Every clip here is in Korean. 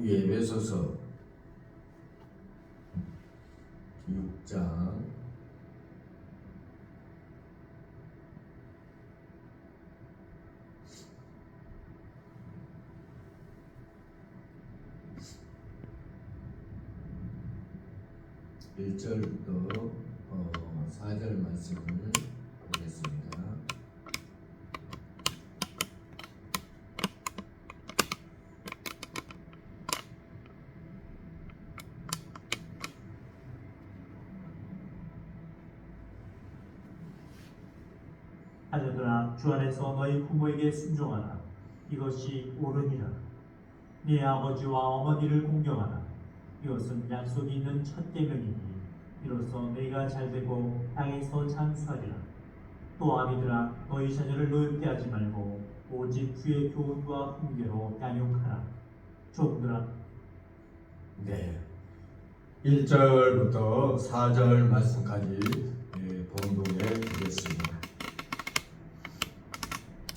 에베소서 6장 1절부터 4절 말씀을 보겠습니다. 자녀들아, 주 안에서 너희 부모에게 순종하라. 이것이 옳으니라. 네 아버지와 어머니를 공경하라. 이것은 약속이 있는 첫 계명이니 이로써 너희가 잘되고 땅에서 장수하리라. 또 아비들아, 너희 자녀를 노엽게 하지 말고 오직 주의 교훈과 훈계로 양육하라. 종들아, 네, 1절부터 4절 말씀까지 봉독해 보겠습니다.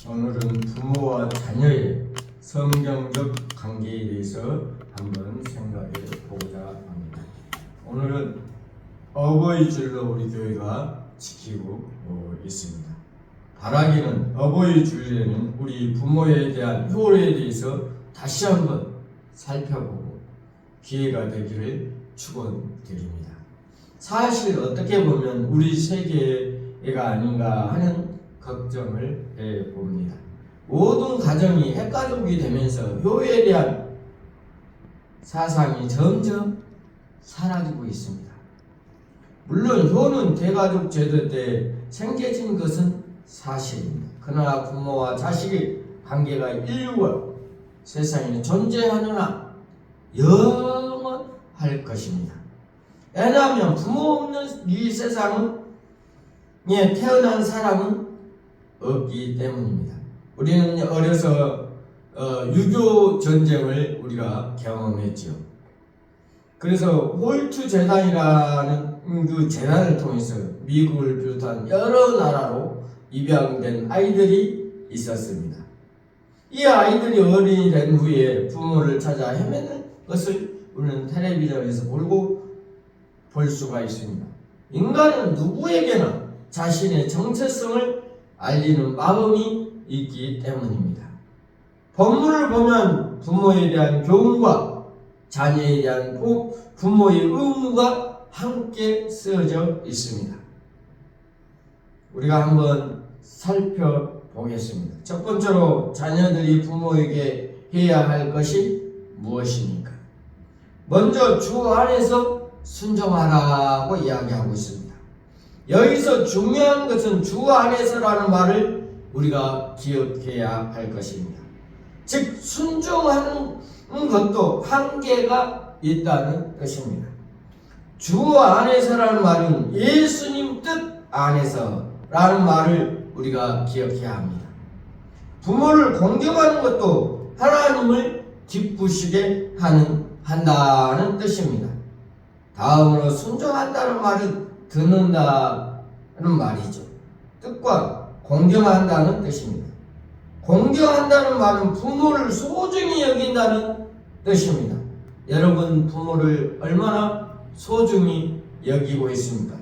오늘은 부모와 자녀의 성경적 관계에 대해서 한번 생각해 보고자 합니다. 오늘은 어버이 주일로 우리 교회가 지키고 있습니다. 바라기는 어버이 주일에는 우리 부모에 대한 효례에 대해서 다시 한번 살펴보고 기회가 되기를 축원드립니다. 사실 어떻게 보면 우리 세계가 아닌가 하는 걱정을 해봅니다. 모든 가정이 핵가족이 되면서 효에 대한 사상이 점점 사라지고 있습니다. 물론 효는 대가족 제도 때 생겨진 것은 사실입니다. 그러나 부모와 자식의 관계가 인류와 세상에 존재하느나 영원할 것입니다. 왜냐하면 부모 없는 이 세상에 태어난 사람은 없기 때문입니다. 우리는 어려서 6.25 전쟁을 우리가 경험했죠. 그래서 홀트 재단이라는 그 재단을 통해서 미국을 비롯한 여러 나라로 입양된 아이들이 있었습니다. 이 아이들이 어린이 된 후에 부모를 찾아 헤매는 것을 우리는 텔레비전에서 볼 수가 있습니다. 인간은 누구에게나 자신의 정체성을 알리는 마음이 있기 때문입니다. 본문을 보면 부모에 대한 교훈과 자녀에 대한 부모의 의무가 함께 쓰여져 있습니다. 우리가 한번 살펴보겠습니다. 첫 번째로 자녀들이 부모에게 해야 할 것이 무엇입니까? 먼저 주 안에서 순종하라고 이야기하고 있습니다. 여기서 중요한 것은 주 안에서라는 말을 우리가 기억해야 할 것입니다. 즉 순종하는 것도 한계가 있다는 것입니다. 주 안에서라는 말은 예수님 뜻 안에서라는 말을 우리가 기억해야 합니다. 부모를 공경하는 것도 하나님을 기쁘시게 한다는 뜻입니다. 다음으로 순종한다는 말은 듣는다는 말이죠. 뜻과 공경한다는 뜻입니다. 공경한다는 말은 부모를 소중히 여긴다는 뜻입니다. 여러분 부모를 얼마나 소중히 여기고 있습니까?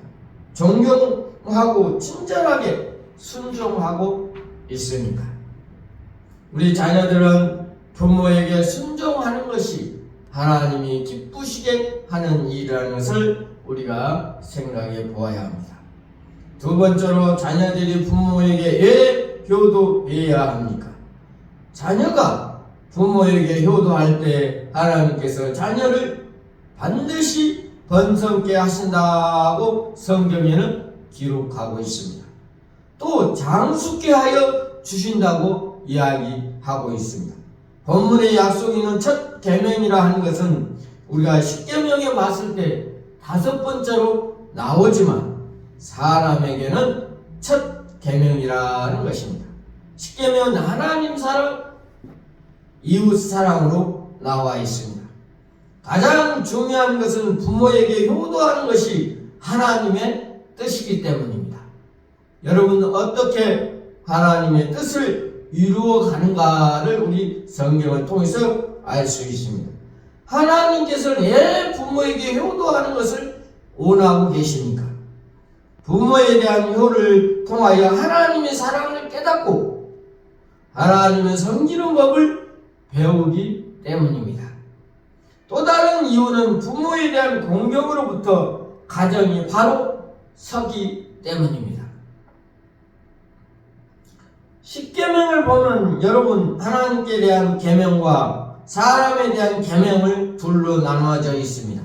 존경하고 친절하게 순종하고 있습니까? 우리 자녀들은 부모에게 순종하는 것이 하나님이 기쁘시게 하는 일이라는 것을 우리가 생각해 보아야 합니다. 두 번째로 자녀들이 부모에게 왜 효도해야 합니까? 자녀가 부모에게 효도할 때 하나님께서 자녀를 반드시 번성케 하신다고 성경에는 기록하고 있습니다. 또 장수케 하여 주신다고 이야기하고 있습니다. 본문의 약속이 있는 첫 계명이라 하는 것은 우리가 십계명에 봤을 때 다섯 번째로 나오지만 사람에게는 첫 계명이라는 것입니다. 십계명은 하나님 사랑, 이웃 사랑으로 나와 있습니다. 가장 중요한 것은 부모에게 효도하는 것이 하나님의 뜻이기 때문입니다. 여러분은 어떻게 하나님의 뜻을 이루어 가는가를 우리 성경을 통해서 알 수 있습니다. 하나님께서는 왜 부모에게 효도하는 것을 원하고 계십니까? 부모에 대한 효를 통하여 하나님의 사랑을 깨닫고 하나님의 섬기는 법을 배우기 때문입니다. 또 다른 이유는 부모에 대한 공경으로부터 가정이 바로 서기 때문입니다. 십계명을 보면 여러분 하나님께 대한 계명과 사람에 대한 계명을 둘로 나누어져 있습니다.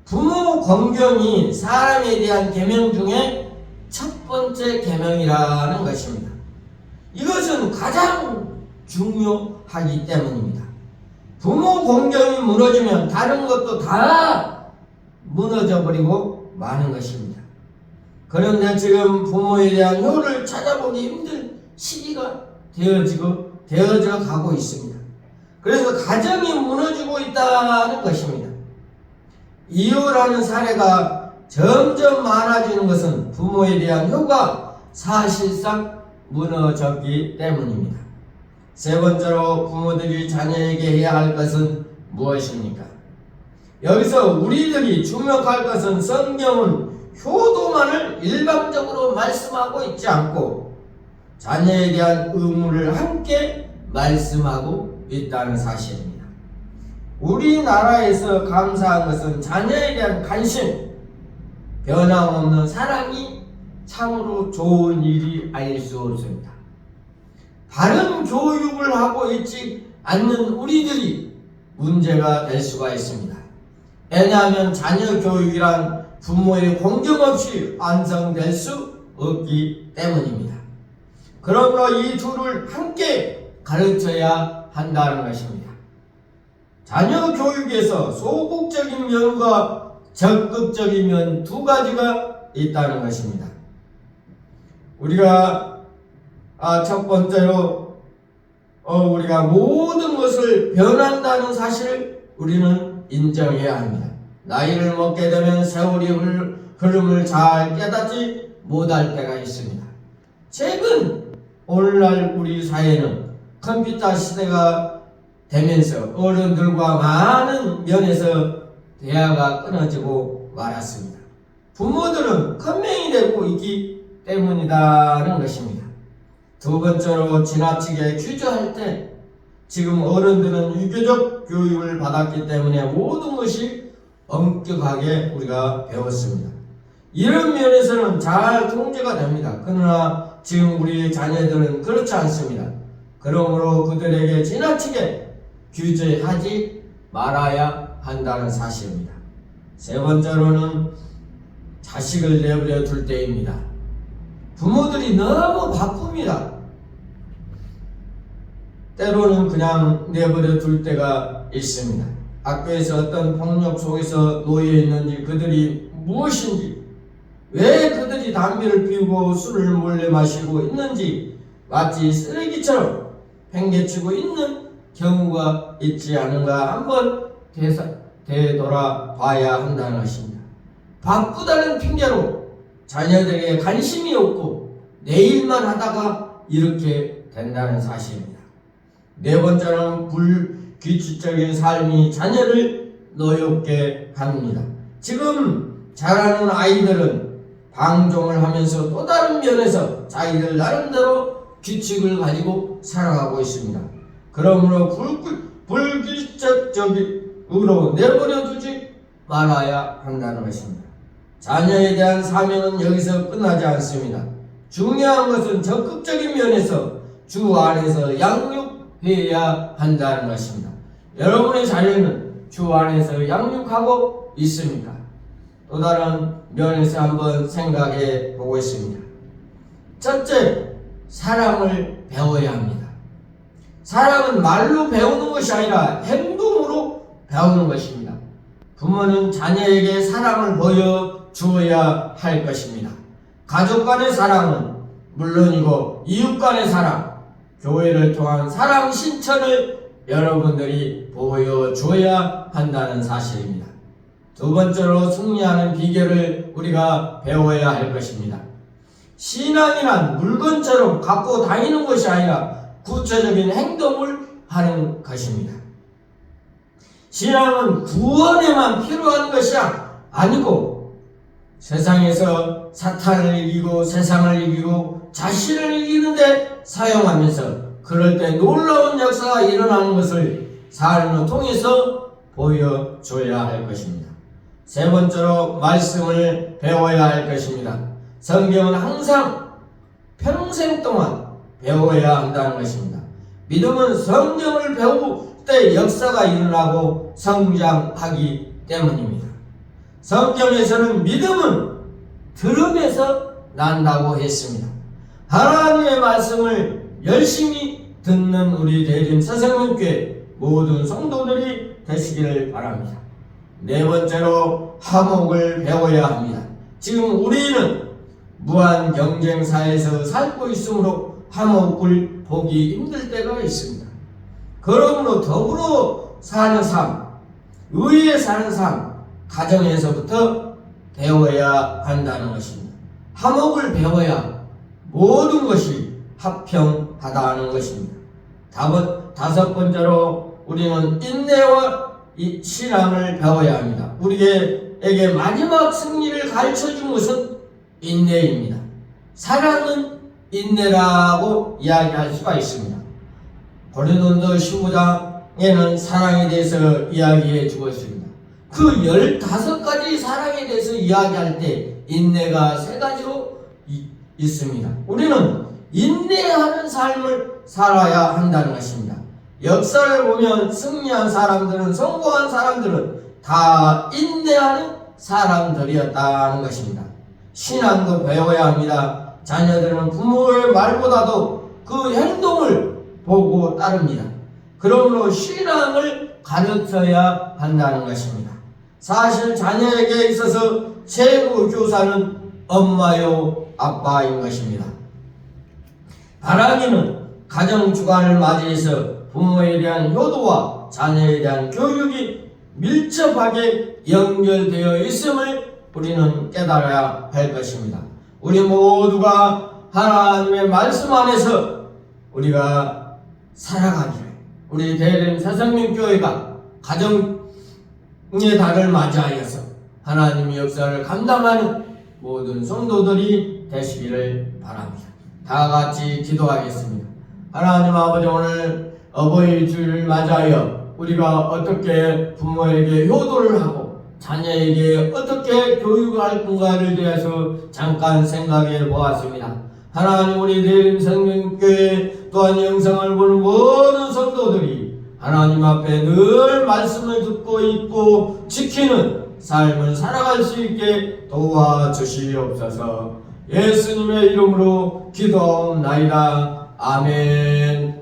부모 공경이 사람에 대한 계명 중에 첫 번째 계명이라는 것입니다. 이것은 가장 중요하기 때문입니다. 부모 공경이 무너지면 다른 것도 다 무너져 버리고 마는 것입니다. 그런데 지금 부모에 대한 효를 찾아보기 힘든 시기가 되어져 가고 있습니다. 그래서 가정이 무너지고 있다는 것입니다. 이혼하는 사례가 점점 많아지는 것은 부모에 대한 효가 사실상 무너졌기 때문입니다. 세 번째로 부모들이 자녀에게 해야 할 것은 무엇입니까? 여기서 우리들이 주목할 것은 성경은 효도만을 일방적으로 말씀하고 있지 않고 자녀에 대한 의무를 함께 말씀하고 있다는 사실입니다. 우리나라에서 감사한 것은 자녀에 대한 관심, 변함없는 사랑이 참으로 좋은 일이 아닐 수 없습니다. 바른 교육을 하고 있지 않는 우리들이 문제가 될 수가 있습니다. 왜냐하면 자녀 교육이란 부모의 공경 없이 완성될 수 없기 때문입니다. 그러므로 이 둘을 함께 가르쳐야 한다는 것입니다. 자녀 교육에서 소극적인 면과 적극적인 면 두 가지가 있다는 것입니다. 우리가 첫 번째로 우리가 모든 것을 변한다는 사실을 우리는 인정해야 합니다. 나이를 먹게 되면 세월이 흐름을 잘 깨닫지 못할 때가 있습니다. 최근 오늘날 우리 사회는 컴퓨터 시대가 되면서 어른들과 많은 면에서 대화가 끊어지고 말았습니다. 부모들은 큰명이 되고 있기 때문이라는 것입니다. 두 번째로 지나치게 규제할 때 지금 어른들은 유교적 교육을 받았기 때문에 모든 것이 엄격하게 우리가 배웠습니다. 이런 면에서는 잘 통제가 됩니다. 그러나 지금 우리 자녀들은 그렇지 않습니다. 그러므로 그들에게 지나치게 규제하지 말아야 한다는 사실입니다. 세 번째로는 자식을 내버려 둘 때입니다. 부모들이 너무 바쁩니다. 때로는 그냥 내버려 둘 때가 있습니다. 학교에서 어떤 폭력 속에서 놓여 있는지, 그들이 무엇인지, 왜 그들이 담배를 피우고 술을 몰래 마시고 있는지 마치 쓰레기처럼 팽개치고 있는 경우가 있지 않은가 한번 되돌아봐야 한다는 것입니다. 바쁘다는 핑계로 자녀들에게 관심이 없고 내일만 하다가 이렇게 된다는 사실입니다. 네 번째는 불규칙적인 삶이 자녀를 노엽게 합니다. 지금 자라는 아이들은 방종을 하면서 또 다른 면에서 자기들 나름대로 규칙을 가지고 살아가고 있습니다. 그러므로 불규칙적으로 내버려 두지 말아야 한다는 것입니다. 자녀에 대한 사명은 여기서 끝나지 않습니다. 중요한 것은 적극적인 면에서 주 안에서 양육해야 한다는 것입니다. 여러분의 자녀는 주 안에서 양육하고 있습니까? 또 다른 면에서 한번 생각해 보고 있습니다. 첫째, 사랑을 배워야 합니다. 사랑은 말로 배우는 것이 아니라 행동으로 배우는 것입니다. 부모는 자녀에게 사랑을 보여주어야 할 것입니다. 가족 간의 사랑은 물론이고 이웃 간의 사랑, 교회를 통한 사랑 신천을 여러분들이 보여줘야 한다는 사실입니다. 두 번째로 승리하는 비결을 우리가 배워야 할 것입니다. 신앙이란 물건처럼 갖고 다니는 것이 아니라 구체적인 행동을 하는 것입니다. 신앙은 구원에만 필요한 것이 아니고 세상에서 사탄을 이기고 세상을 이기고 자신을 이기는데 사용하면서 그럴 때 놀라운 역사가 일어나는 것을 삶을 통해서 보여줘야 할 것입니다. 세 번째로 말씀을 배워야 할 것입니다. 성경은 항상 평생 동안 배워야 한다는 것입니다. 믿음은 성경을 배울 때 역사가 일어나고 성장하기 때문입니다. 성경에서는 믿음은 들음에서 난다고 했습니다. 하나님의 말씀을 열심히 듣는 우리 대림 새생명교회 모든 성도들이 되시기를 바랍니다. 네 번째로 화목을 배워야 합니다. 지금 우리는 무한 경쟁사에서 살고 있으므로 화목을 보기 힘들 때가 있습니다. 그러므로 더불어 사는 삶, 의에 사는 삶, 가정에서부터 배워야 한다는 것입니다. 화목을 배워야 모든 것이 합평하다는 것입니다. 다섯 번째로 우리는 인내와 신앙을 배워야 합니다. 우리에게 마지막 승리를 가르쳐준 것은 인내입니다. 사랑은 인내라고 이야기할 수가 있습니다. 고린도전서 15장에는 사랑에 대해서 이야기해 주고 있습니다. 그 15가지 사랑에 대해서 이야기할 때 인내가 3가지로 있습니다. 우리는 인내하는 삶을 살아야 한다는 것입니다. 역사를 보면 승리한 사람들은, 성공한 사람들은 다 인내하는 사람들이었다는 것입니다. 신앙도 배워야 합니다. 자녀들은 부모의 말보다도 그 행동을 보고 따릅니다. 그러므로 신앙을 가르쳐야 한다는 것입니다. 사실 자녀에게 있어서 최고 교사는 엄마요 아빠인 것입니다. 바라기는 가정 주간을 맞이해서 부모에 대한 효도와 자녀에 대한 교육이 밀접하게 연결되어 있음을 우리는 깨달아야 할 것입니다. 우리 모두가 하나님의 말씀 안에서 우리가 살아가기를, 우리 대림 새생명교회가 가정의 달을 맞이하여서 하나님의 역사를 감당하는 모든 성도들이 되시기를 바랍니다. 다 같이 기도하겠습니다. 하나님 아버지, 오늘 어버이 주일을 맞이하여 우리가 어떻게 부모에게 효도를 하고 자녀에게 어떻게 교육할 건가를 대해서 잠깐 생각해 보았습니다. 하나님, 우리 대림 생명교회 또한 영상을 보는 모든 성도들이 하나님 앞에 늘 말씀을 듣고 있고 지키는 삶을 살아갈 수 있게 도와주시옵소서. 예수님의 이름으로 기도하옵나이다. 아멘.